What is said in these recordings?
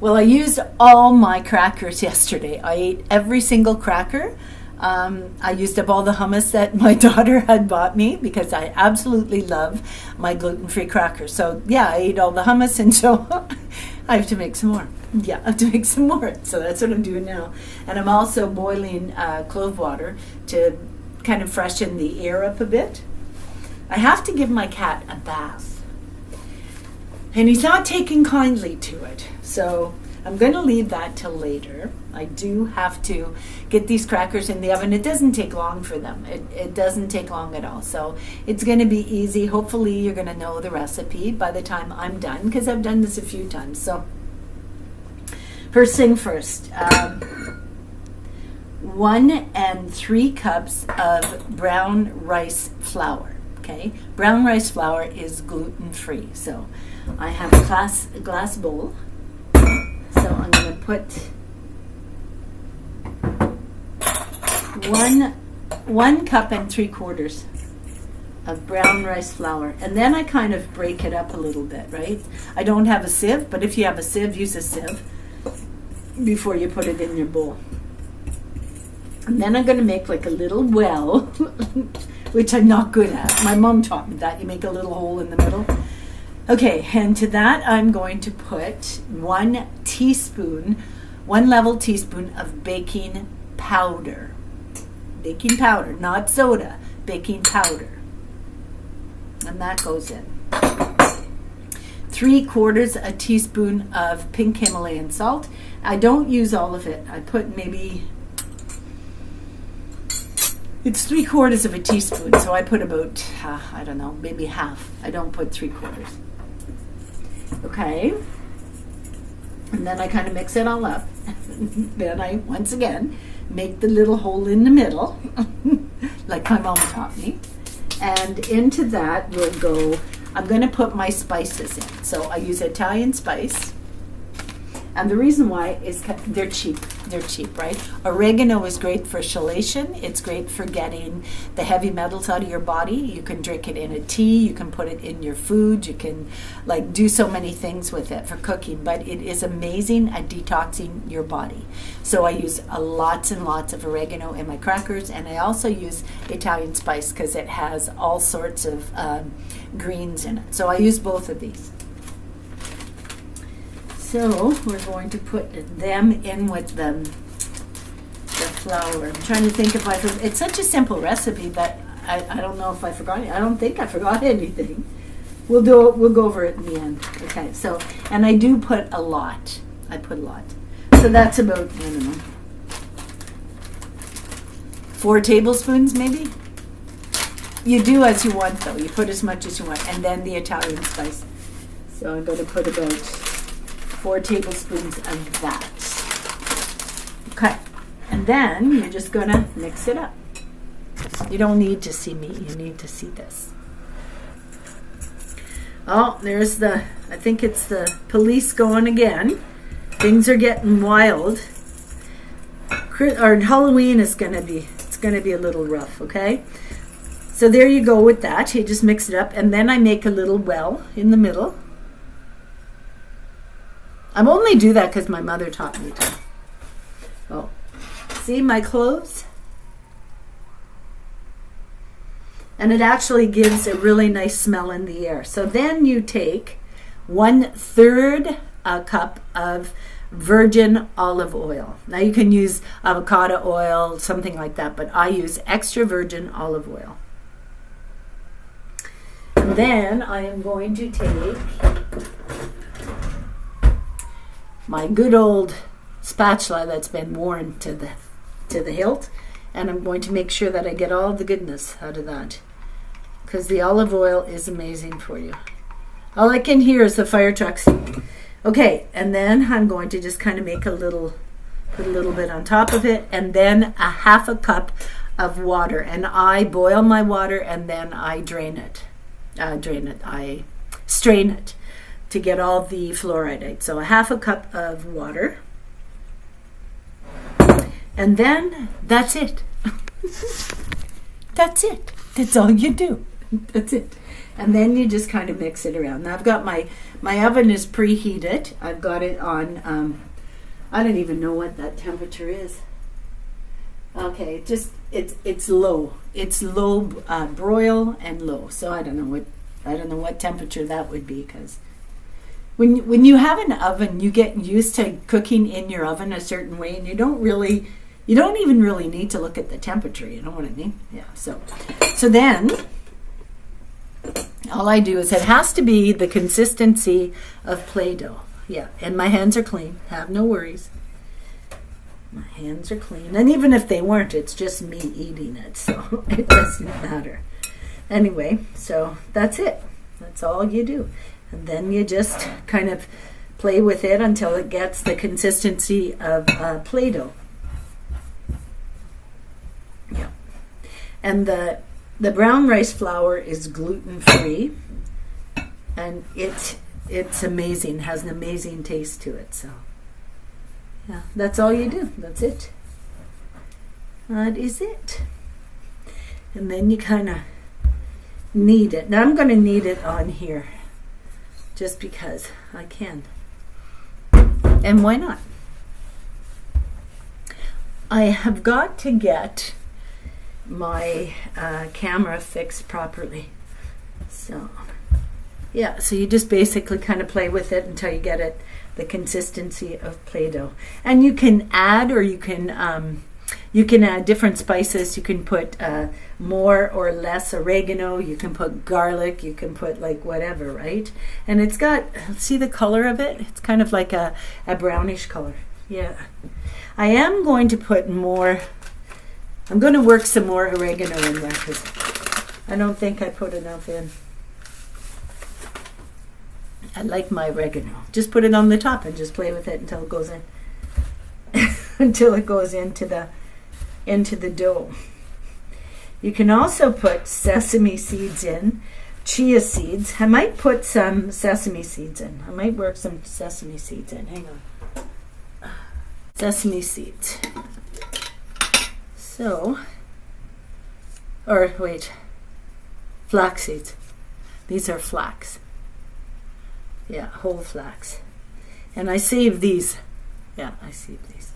Well, I used all my crackers yesterday. I ate every single cracker. I used up all the hummus that my daughter had bought me because I absolutely love my gluten-free crackers. So yeah, I ate all the hummus, and so I have to make some more. Yeah, I have to make some more. So that's what I'm doing now. And I'm also boiling clove water to kind of freshen the air up a bit. I have to give my cat a bath, and he's not taking kindly to it. So I'm going to leave that till later. I do have to get these crackers in the oven. It doesn't take long for them. It doesn't take long at all. So it's going to be easy. Hopefully you're going to know the recipe by the time I'm done, because I've done this a few times. So first thing first, 1 3 cups of brown rice flour. Okay, brown rice flour is gluten-free. So I have a glass bowl. So I'm going to put one cup and 3/4 of brown rice flour, and then I kind of break it up a little bit, right? I don't have a sieve, but if you have a sieve, use a sieve before you put it in your bowl. And then I'm going to make like a little well, which I'm not good at. My mom taught me that. You make a little hole in the middle. Okay, and to that I'm going to put 1 level teaspoon of baking powder. Baking powder, not soda, baking powder. And that goes in. 3/4 teaspoon of pink Himalayan salt. I don't use all of it. I put maybe, it's 3/4 teaspoon, so I put about, I don't know, maybe half. I don't put 3/4. Okay, and then I kind of mix it all up. Then I, once again, make the little hole in the middle, like my mom taught me. And into that will go, I'm going to put my spices in. So I use Italian spice. And the reason why is they're cheap. They're cheap, right? Oregano is great for chelation. It's great for getting the heavy metals out of your body. You can drink it in a tea. You can put it in your food. You can like do so many things with it for cooking. But it is amazing at detoxing your body. So I use lots and lots of oregano in my crackers. And I also use Italian spice because it has all sorts of greens in it. So I use both of these. So we're going to put them in with the flour. I'm trying to think if it's such a simple recipe that I don't know if I forgot it. I don't think I forgot anything. We'll go over it in the end. Okay, so, and I do put a lot. I put a lot. So that's about, I don't know, 4 tablespoons maybe? You do as you want though. You put as much as you want. And then the Italian spice. So I'm going to put about 4 tablespoons of that. Okay, and then you're just gonna mix it up. You don't need to see me, you need to see this. Oh, there's I think it's the police going again. Things are getting wild. Halloween is it's gonna be a little rough, okay? So there you go with that. You just mix it up, and then I make a little well in the middle. I only do that because my mother taught me to. Oh, see my cloves? And it actually gives a really nice smell in the air. So then you take 1/3 cup of virgin olive oil. Now you can use avocado oil, something like that, but I use extra virgin olive oil. And then I am going to take my good old spatula that's been worn to the hilt, and I'm going to make sure that I get all the goodness out of that, because the olive oil is amazing for you. All I can hear is the fire trucks. Okay, and then I'm going to just kind of make put a little bit on top of it, and then a 1/2 cup of water, and I boil my water and then I drain it. I strain it to get all the fluoride out. So a 1/2 cup of water. And then that's it. That's it. That's all you do. That's it. And then you just kind of mix it around. Now I've got my oven is preheated. I've got it on, I don't even know what that temperature is. Okay, just it's low. It's low broil and low. So I don't know what temperature that would be, because when you have an oven, you get used to cooking in your oven a certain way, and you don't even really need to look at the temperature. You know what I mean? Yeah. So then all I do is, it has to be the consistency of Play-Doh. Yeah, and my hands are clean. Have no worries. My hands are clean. And even if they weren't, it's just me eating it, so it doesn't matter. Anyway, so that's it. That's all you do. And then you just kind of play with it until it gets the consistency of Play-Doh. Yeah. And the brown rice flour is gluten-free, and it's amazing. Has an amazing taste to it. So yeah, that's all you do. That's it. That is it. And then you kind of knead it. Now I'm going to knead it on here, just because I can. And why not? I have got to get my camera fixed properly. So yeah, so you just basically kind of play with it until you get it the consistency of Play-Doh. And you can add, or you can add different spices. You can put more or less oregano. You can put garlic. You can put like whatever, right? And it's got, see the color of it? It's kind of like a brownish color. Yeah. I am going to put more. I'm going to work some more oregano in there, because I don't think I put enough in. I like my oregano. Just put it on the top and just play with it until it goes in. Until it goes into the dough. You can also put sesame seeds in, chia seeds. I might put some sesame seeds in. I might work some sesame seeds in. Hang on. Sesame seeds. So, or wait, flax seeds. These are flax. Yeah, whole flax. And I save these. Yeah, I save these.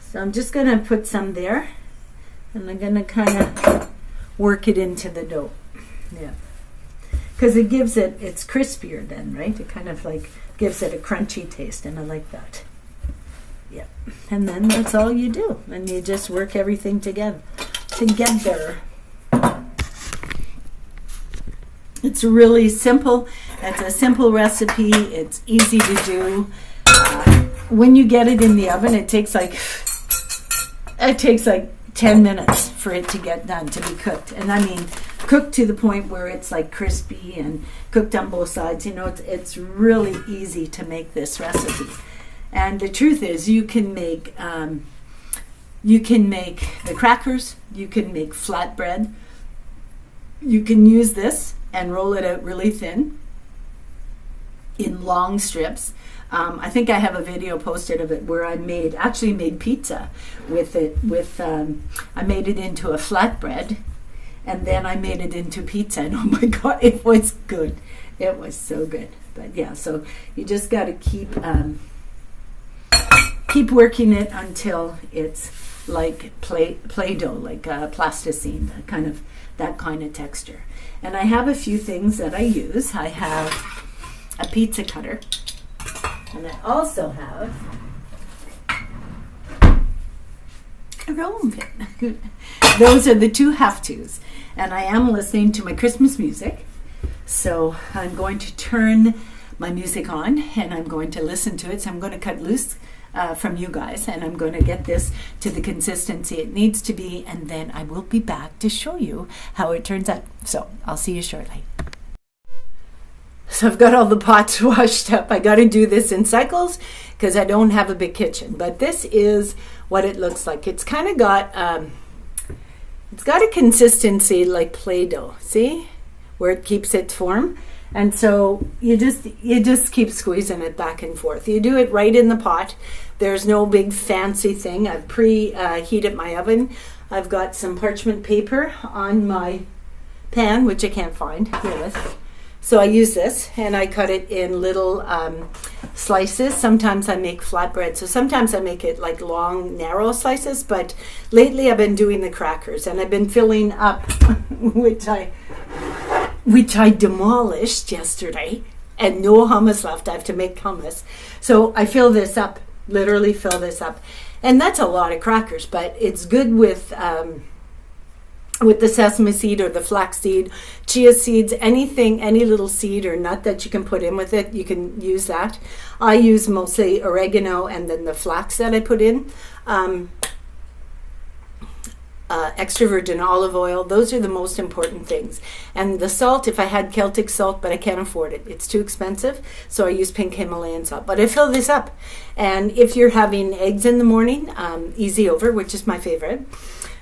So I'm just going to put some there, and I'm going to kind of work it into the dough. Yeah. Because it gives it, it's crispier then, right? It kind of like gives it a crunchy taste, and I like that. Yeah. And then that's all you do. And you just work everything together. It's really simple. It's a simple recipe. It's easy to do. When you get it in the oven, it takes like 10 minutes for it to get done, to be cooked. And I mean, cooked to the point where it's like crispy and cooked on both sides. You know, it's really easy to make this recipe. And the truth is, you can make the crackers. You can make flatbread. You can use this and roll it out really thin in long strips. I think I have a video posted of it where I actually made pizza with it. I made it into a flatbread, and then I made it into pizza. And oh my God, it was good. It was so good. But yeah, so you just got to keep working it until it's like Play-Doh, like plasticine, that kind of texture. And I have a few things that I use. I have a pizza cutter, and I also have a rolling pin. Those are the two have-tos. And I am listening to my Christmas music, so I'm going to turn my music on, and I'm going to listen to it. So I'm going to cut loose from you guys, and I'm going to get this to the consistency it needs to be, and then I will be back to show you how it turns out. So I'll see you shortly. So I've got all the pots washed up. I got to do this in cycles because I don't have a big kitchen, but this is what it looks like. It's kind of got it's got a consistency like Play-Doh, see, where it keeps its form. And so you just keep squeezing it back and forth. You do it right in the pot. There's no big fancy thing. I've preheated my oven. I've got some parchment paper on my pan, which I can't find. Here it is. So I use this, and I cut it in little slices. Sometimes I make flatbread, so sometimes I make it like long, narrow slices, but lately I've been doing the crackers, and I've been filling up, which I demolished yesterday, and no hummus left. I have to make hummus. So I fill this up, literally fill this up. And that's a lot of crackers, but it's good with the sesame seed or the flax seed, chia seeds, anything, any little seed or nut that you can put in with it, you can use that. I use mostly oregano and then the flax that I put in. Extra virgin olive oil, those are the most important things. And the salt, if I had Celtic salt, but I can't afford it, it's too expensive, so I use pink Himalayan salt. But I fill this up, and if you're having eggs in the morning, easy over, which is my favorite,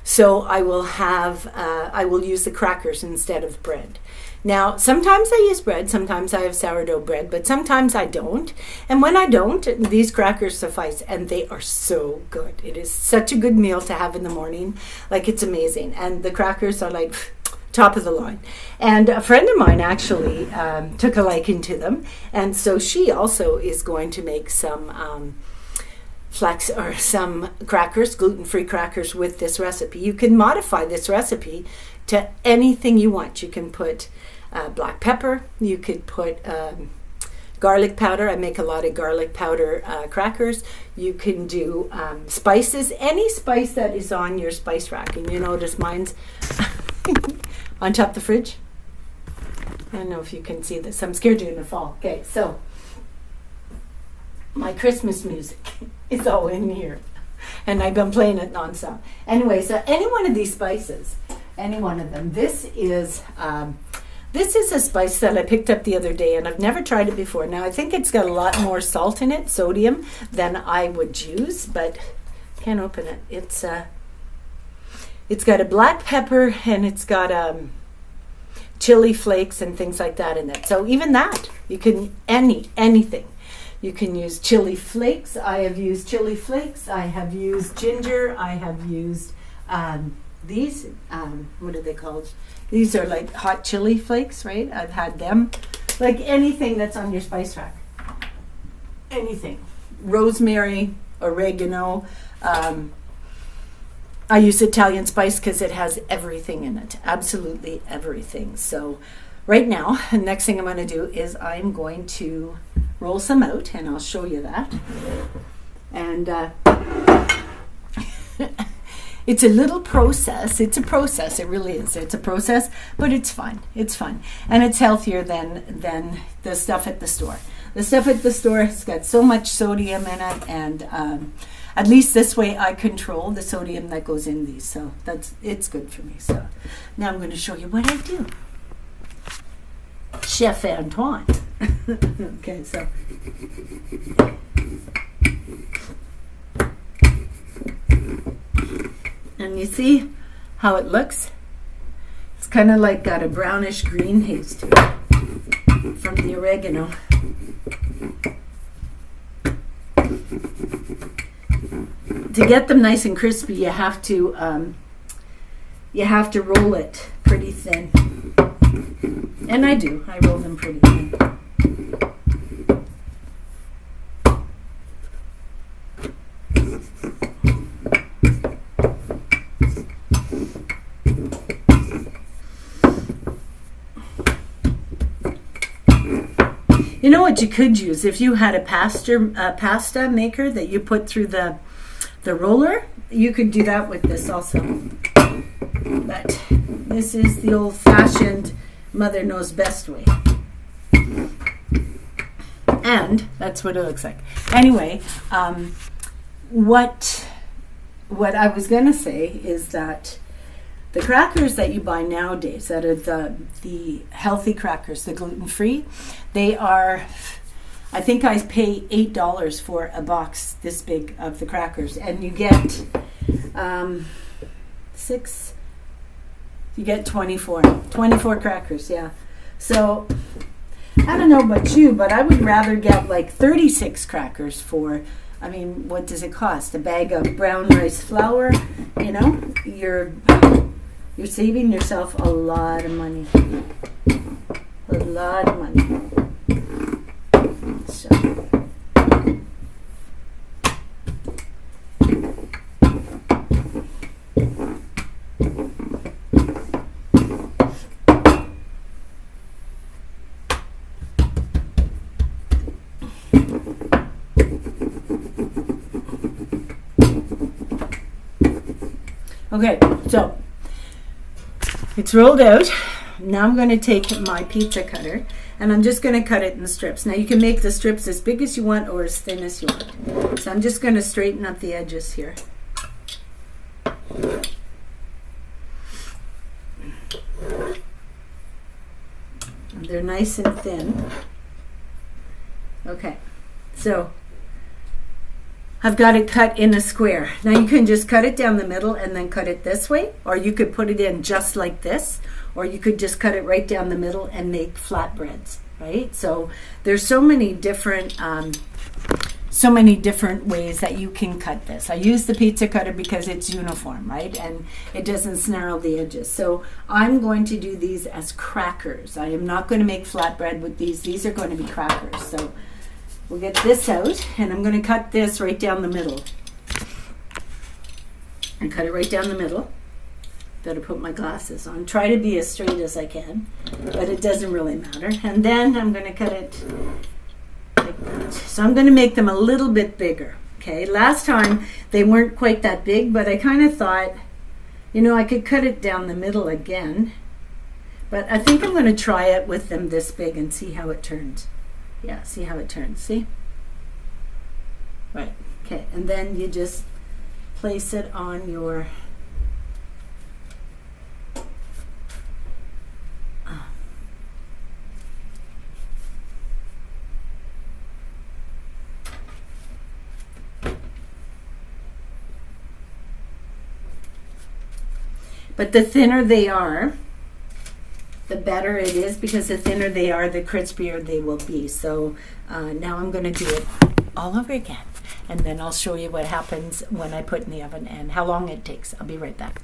so I will use the crackers instead of bread. Now, sometimes I use bread, sometimes I have sourdough bread, but sometimes I don't. And when I don't, these crackers suffice, and they are so good. It is such a good meal to have in the morning. Like, it's amazing. And the crackers are like top of the line. And a friend of mine actually took a liking to them. And so she also is going to make some flax or some crackers, gluten-free crackers with this recipe. You can modify this recipe to anything you want. You can put black pepper, you could put garlic powder. I make a lot of garlic powder crackers. You can do spices, any spice that is on your spice rack. And you notice mine's on top of the fridge. I don't know if you can see this. I'm scared you're going to fall. Okay, so my Christmas music is all in here. And I've been playing it nonstop. Anyway, so any one of these spices, any one of them. This is a spice that I picked up the other day, and I've never tried it before. Now, I think it's got a lot more salt in it, sodium, than I would use, but can't open it. It's got a black pepper, and it's got chili flakes and things like that in it. So even that, you can, anything. You can use chili flakes. I have used chili flakes. I have used ginger. I have used these, what are they called? These are like hot chili flakes, right? I've had them. Like anything that's on your spice rack. Anything. Rosemary, oregano. I use Italian spice because it has everything in it. Absolutely everything. So right now, the next thing I'm going to do is I'm going to roll some out, and I'll show you that. And it's a little process. It's a process. It really is. It's a process, but it's fun. It's fun. And it's healthier than the stuff at the store. The stuff at the store has got so much sodium in it, and at least this way I control the sodium that goes in these. So it's good for me. So now I'm going to show you what I do. Chef Antoine. Okay, so and you see how it looks? It's kind of like got a brownish green haze to it from the oregano. To get them nice and crispy, you have to roll it pretty thin. And I do. I roll them pretty thin. You know what you could use if you had a pasta maker that you put through the roller? You could do that with this also. But this is the old-fashioned mother knows best way. And that's what it looks like. Anyway, what I was going to say is that the crackers that you buy nowadays, that are the healthy crackers, the gluten-free, they are, I think I pay $8 for a box this big of the crackers. And you get 24 crackers, yeah. So I don't know about you, but I would rather get like 36 crackers for, I mean, what does it cost? A bag of brown rice flour, you know? You're saving yourself a lot of money. A lot of money. So. Okay, so it's rolled out. Now I'm going to take my pizza cutter and I'm just going to cut it in strips. Now you can make the strips as big as you want or as thin as you want. So I'm just going to straighten up the edges here. And they're nice and thin. Okay, so I've got it cut in a square. Now you can just cut it down the middle and then cut it this way, or you could put it in just like this, or you could just cut it right down the middle and make flatbreads, right? So there's so many different ways that you can cut this. I use the pizza cutter because it's uniform, right? And it doesn't snarl the edges. So I'm going to do these as crackers. I am not going to make flatbread with these. These are going to be crackers. So we'll get this out, and I'm going to cut this right down the middle. And cut it right down the middle. Better put my glasses on. Try to be as straight as I can, but it doesn't really matter. And then I'm going to cut it like that. So I'm going to make them a little bit bigger. Okay, last time they weren't quite that big, but I kind of thought, you know, I could cut it down the middle again. But I think I'm going to try it with them this big and see how it turns. Yeah, see how it turns, see? Right, okay, and then you just place it on your but the thinner they are, the better it is, because the thinner they are, the crispier they will be. So now I'm going to do it all over again, and then I'll show you what happens when I put in the oven and how long it takes. I'll be right back.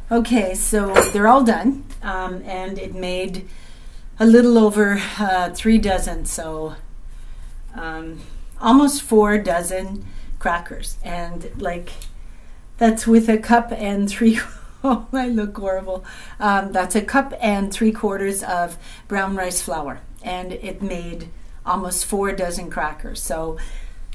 Okay, so they're all done, and it made a little over 3 dozen, so almost 4 dozen crackers, and like that's with a cup and 3. Oh, I look horrible. That's a cup and 3/4 of brown rice flour, and it made almost 4 dozen crackers. So,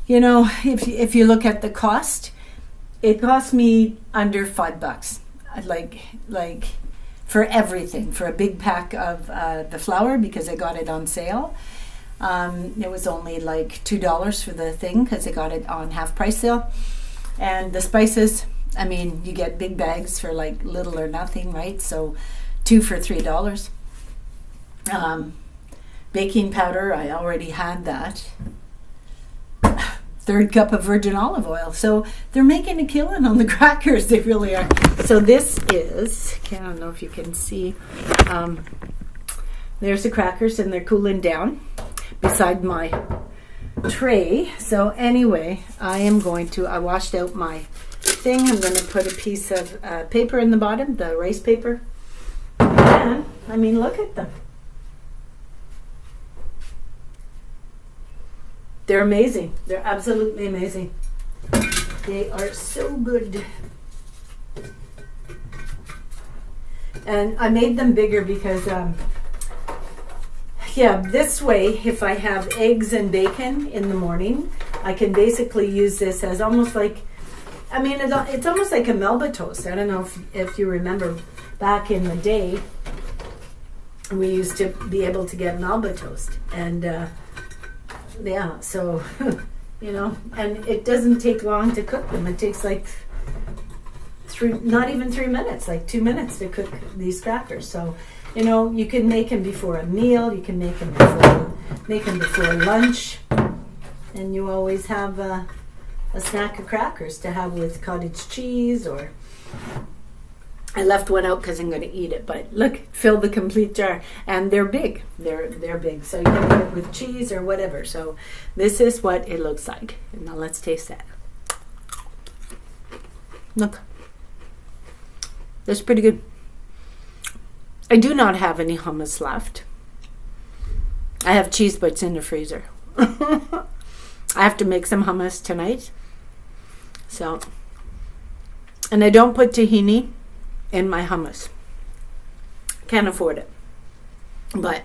you know, if you look at the cost, it cost me under $5. Like for everything, for a big pack of the flour, because I got it on sale. It was only like $2 for the thing because I got it on half price sale. And the spices, I mean, you get big bags for like little or nothing, right? So 2 for $3. Baking powder, I already had that. 1/3 cup of virgin olive oil. So they're making a killing on the crackers. They really are. So this is, I don't know if you can see, there's the crackers, and they're cooling down beside my tray. So anyway, I washed out my thing. I'm going to put a piece of paper in the bottom, the rice paper. And, I mean, look at them. They're amazing. They're absolutely amazing. They are so good. And I made them bigger because, this way, if I have eggs and bacon in the morning, I can basically use this as almost like, I mean, it's almost like a Melba toast. I don't know if you remember back in the day, we used to be able to get Melba toast. And Yeah, so, and it doesn't take long to cook them. It takes like not even 3 minutes, like 2 minutes to cook these crackers. So, you can make them before a meal. You can make them before lunch, and you always have a snack of crackers to have with cottage cheese. Or I left one out because I'm going to eat it. But look, fill the complete jar, and they're big. They're big, so you can eat it with cheese or whatever. So this is what it looks like. And now let's taste that. Look. That's pretty good. I do not have any hummus left. I have cheese bites in the freezer. I have to make some hummus tonight. So, and I don't put tahini in my hummus. Can't afford it. But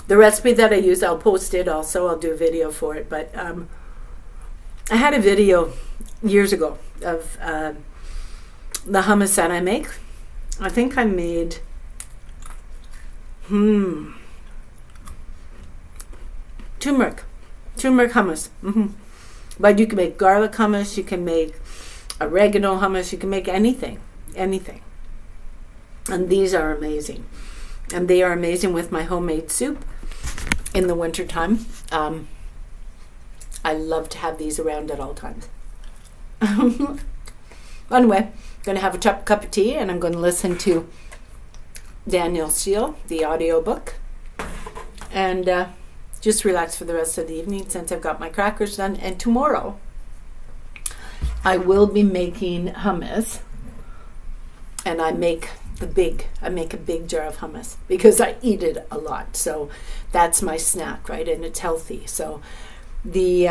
the recipe that I use, I'll post it also. I'll do a video for it. But I had a video years ago of the hummus that I make. I think I made turmeric hummus. But you can make garlic hummus, you can make oregano hummus, you can make anything. And these are amazing. And they are amazing with my homemade soup in the wintertime. I love to have these around at all times. Anyway, going to have a cup of tea, and I'm going to listen to Daniel Steele, the audiobook, and just relax for the rest of the evening since I've got my crackers done. And tomorrow I will be making hummus, and I make a big jar of hummus because I eat it a lot. So that's my snack, right? And it's healthy. So the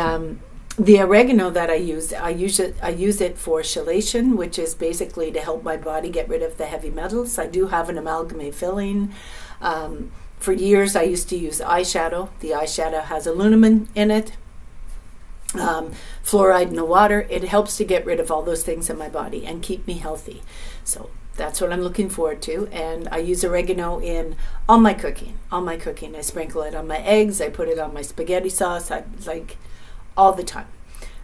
oregano that I use it for chelation, which is basically to help my body get rid of the heavy metals. I do have an amalgamate filling. For years, I used to use eyeshadow. The eyeshadow has aluminum in it, fluoride in the water. It helps to get rid of all those things in my body and keep me healthy. So that's what I'm looking forward to. And I use oregano in all my cooking. I sprinkle it on my eggs. I put it on my spaghetti sauce. I like all the time.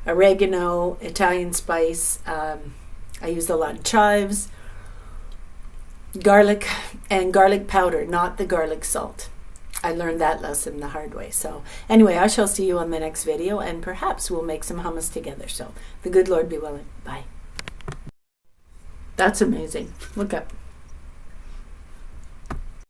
Oregano, Italian spice. I use a lot of chives, garlic, and garlic powder, not the garlic salt. I learned that lesson the hard way. So anyway, I shall see you on the next video, and perhaps we'll make some hummus together. So the good Lord be willing. Bye. That's amazing. Look up.